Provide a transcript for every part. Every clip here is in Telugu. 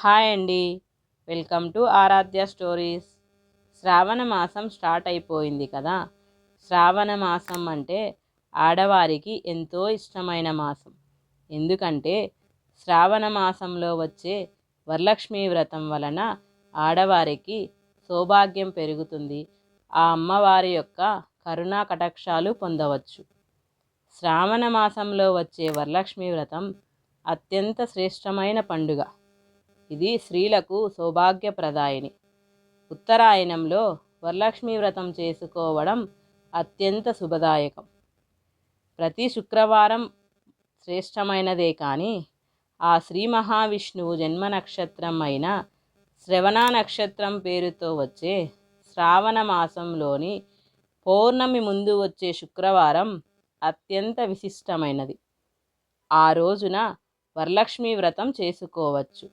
హాయ్ అండి, వెల్కమ్ టు ఆరాధ్య స్టోరీస్. శ్రావణ మాసం స్టార్ట్ అయిపోయింది కదా. శ్రావణ మాసం అంటే ఆడవారికి ఎంతో ఇష్టమైన మాసం. ఎందుకంటే శ్రావణ మాసంలో వచ్చే వరలక్ష్మీ వ్రతం వలన ఆడవారికి సౌభాగ్యం పెరుగుతుంది. ఆ అమ్మవారి యొక్క కరుణా కటాక్షాలు పొందవచ్చు. శ్రావణ మాసంలో వచ్చే వరలక్ష్మీ వ్రతం అత్యంత శ్రేష్టమైన పండుగ. ఇది స్త్రీలకు సౌభాగ్యప్రదాయిని. ఉత్తరాయణంలో వరలక్ష్మీ వ్రతం చేసుకోవడం అత్యంత శుభదాయకం. ప్రతి శుక్రవారం శ్రేష్టమైనదే కానీ ఆ శ్రీ మహావిష్ణువు జన్మ నక్షత్రం అయిన శ్రవణ నక్షత్రం పేరుతో వచ్చే శ్రావణ మాసంలోని పౌర్ణమి ముందు వచ్చే శుక్రవారం అత్యంత విశిష్టమైనది. ఆ రోజున వరలక్ష్మీ వ్రతం చేసుకోవచ్చు.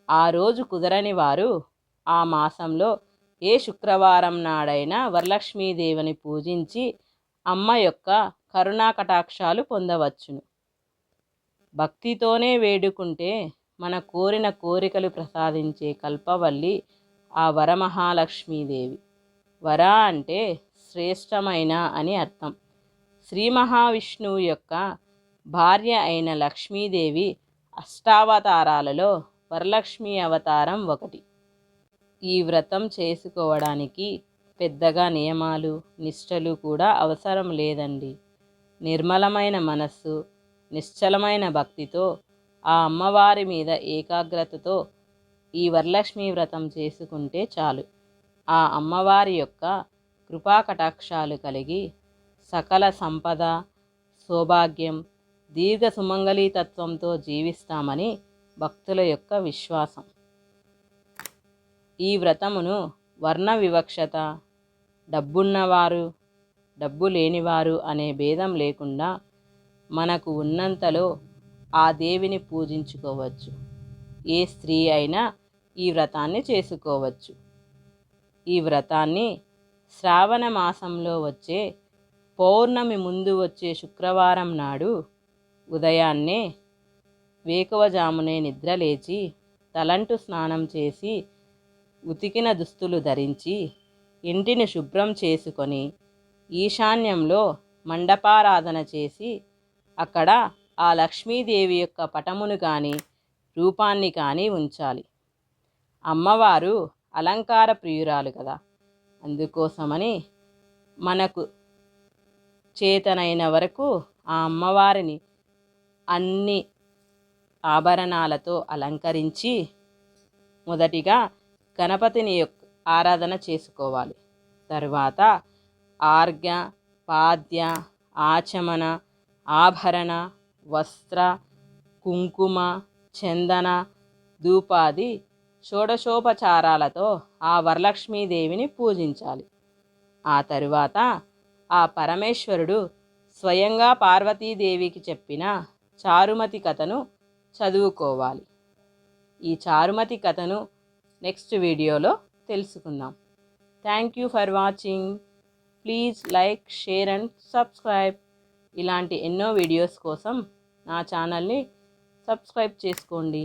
ఆ రోజు కుదరని వారు ఆ మాసంలో ఏ శుక్రవారం నాడైనా వరలక్ష్మీదేవిని పూజించి అమ్మ యొక్క కరుణా కటాక్షాలు పొందవచ్చును. భక్తితోనే వేడుకుంటే మన కోరిన కోరికలు ప్రసాదించే కల్పవల్లి ఆ వరమహాలక్ష్మీదేవి. వర అంటే శ్రేష్టమైన అని అర్థం. శ్రీ మహావిష్ణువు యొక్క భార్య అయిన లక్ష్మీదేవి అష్టావతారాలలో వరలక్ష్మి అవతారం ఒకటి. ఈ వ్రతం చేసుకోవడానికి పెద్దగా నియమాలు నిష్టలు కూడా అవసరం లేదండి. నిర్మలమైన మనస్సు, నిశ్చలమైన భక్తితో ఆ అమ్మవారి మీద ఏకాగ్రతతో ఈ వరలక్ష్మీ వ్రతం చేసుకుంటే చాలు. ఆ అమ్మవారి యొక్క కృపా కటాక్షాలు కలిగి సకల సంపద, సౌభాగ్యం, దీర్ఘ సుమంగళీతత్వంతో జీవిస్తామని భక్తుల యొక్క విశ్వాసం. ఈ వ్రతమును వర్ణ వివక్షత, డబ్బున్నవారు డబ్బు లేనివారు అనే భేదం లేకుండా మనకు ఉన్నంతలో ఆ దేవిని పూజించుకోవచ్చు. ఏ స్త్రీ అయినా ఈ వ్రతాన్ని చేసుకోవచ్చు. ఈ వ్రతాన్ని శ్రావణ మాసంలో వచ్చే పౌర్ణమి ముందు వచ్చే శుక్రవారం నాడు ఉదయాన్నే వేకువజామునే నిద్రలేచి తలంటు స్నానం చేసి ఉతికిన దుస్తులు ధరించి ఇంటిని శుభ్రం చేసుకొని ఈశాన్యంలో మండపారాధన చేసి అక్కడ ఆ లక్ష్మీదేవి యొక్క పటమును కానీ రూపాన్ని కానీ ఉంచాలి. అమ్మవారు అలంకార ప్రియురాలు కదా, అందుకోసమని మనకు చేతనైన వరకు ఆ అమ్మవారిని అన్ని ఆభరణాలతో అలంకరించి మొదటిగా గణపతిని యొక్క ఆరాధన చేసుకోవాలి. తరువాత ఆర్ఘ్య, పాద్య, ఆచమన, ఆభరణ, వస్త్ర, కుంకుమ, చందన, ధూపాది షోడశోపచారాలతో ఆ వరలక్ష్మీదేవిని పూజించాలి. ఆ తరువాత ఆ పరమేశ్వరుడు స్వయంగా పార్వతీదేవికి చెప్పిన చారుమతి కథను చదువుకోవాలి. ఈ చారుమతి కథను నెక్స్ట్ వీడియోలో తెలుసుకుందాం. Thank you for watching. Please like, share and subscribe. ఇలాంటి ఎన్నో వీడియోస్ కోసం నా ఛానల్ని సబ్స్క్రైబ్ చేసుకోండి.